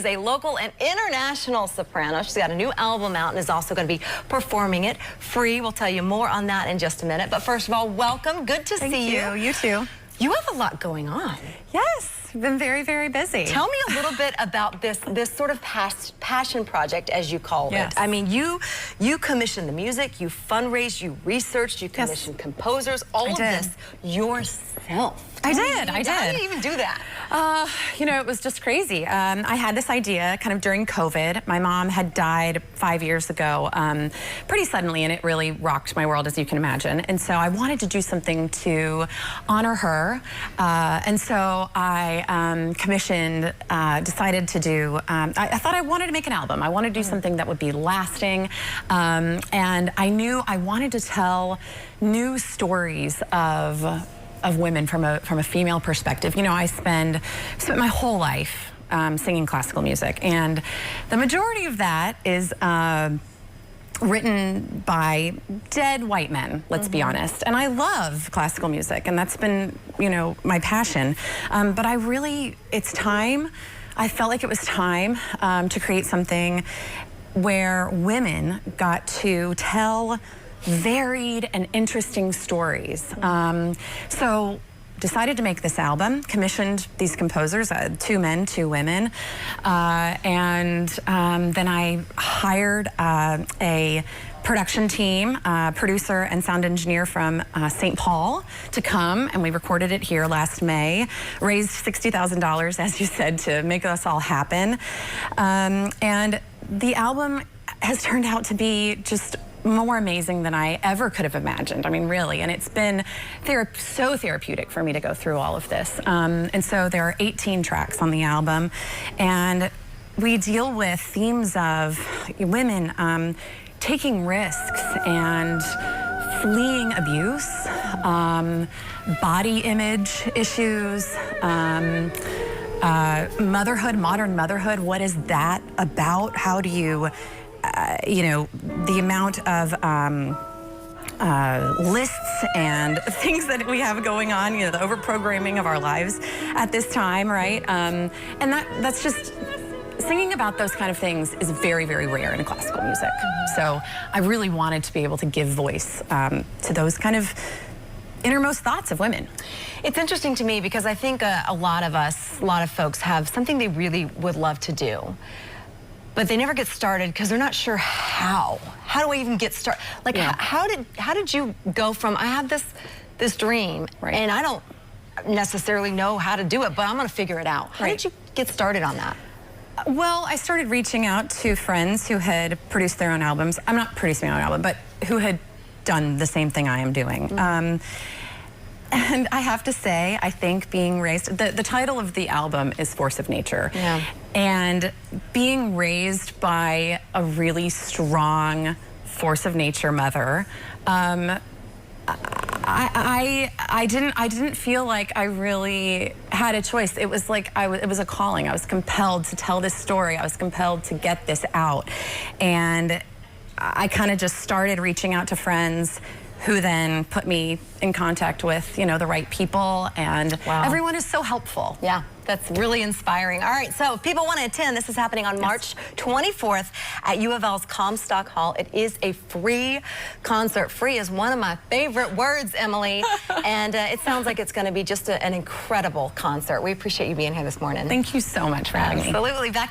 Is a local and international soprano. She's got a new album out and is also going to be performing it free. We'll tell you more on that in just a minute. But first of all, welcome. Good to see you. Thank you. You too. You have a lot going on. Yes, been very, very busy. Tell me a little bit about this sort of passion project, as you called Yes. it. I mean, you commissioned the music, you fundraised, you researched, you commissioned composers, all of this yourself. I did. How did you even do that? You know, it was just crazy. I had this idea kind of during COVID. My mom had died 5 years ago pretty suddenly, and it really rocked my world, as you can imagine. And so I wanted to do something to honor her. And so I commissioned, decided to do, I thought I wanted to make an album. I wanted to do something that would be lasting. And I knew I wanted to tell new stories of women from a female perspective. You know, I spent my whole life singing classical music, and the majority of that is written by dead white men, let's be honest. And I love classical music, and that's been, you know, my passion. But I really, I felt like it was time to create something where women got to tell varied and interesting stories. So decided to make this album, commissioned these composers, 2 men, 2 women, and then I hired a production team, producer and sound engineer from St. Paul to come, and we recorded it here last May, raised $60,000, as you said, to make us all happen. And the album has turned out to be just more amazing than I ever could have imagined. I mean, really. And it's been so therapeutic for me to go through all of this. And so there are 18 tracks on the album, and we deal with themes of women taking risks and fleeing abuse, body image issues, motherhood, modern motherhood. What is that about? How do you you know, the amount of lists and things that we have going on, you know, the overprogramming of our lives at this time, right? And that's just, singing about those kind of things is very, very rare in classical music. So I really wanted to be able to give voice to those kind of innermost thoughts of women. It's interesting to me because I think a lot of folks have something they really would love to do, but they never get started because they're not sure how. How do I even get started? Like, how did you go from, I have this dream, and I don't necessarily know how to do it, but I'm going to figure it out. How did you get started on that? Well, I started reaching out to friends who had produced their own albums. I'm not producing my own album, but who had done the same thing I am doing. And I have to say, I think being raised, the title of the album is Force of Nature. Yeah. And being raised by a really strong force of nature mother, I didn't feel like I really had a choice. It was like it was a calling. I was compelled to tell this story. I was compelled to get this out. And I kind of just started reaching out to friends who then put me in contact with, you know, the right people, and everyone is so helpful. Yeah, that's really inspiring. All right, so if people want to attend, this is happening on March 24th at U of L's Comstock Hall. It is a free concert. Free is one of my favorite words, Emily, and it sounds like it's going to be just an incredible concert. We appreciate you being here this morning. Thank you so much for having me. Absolutely. Back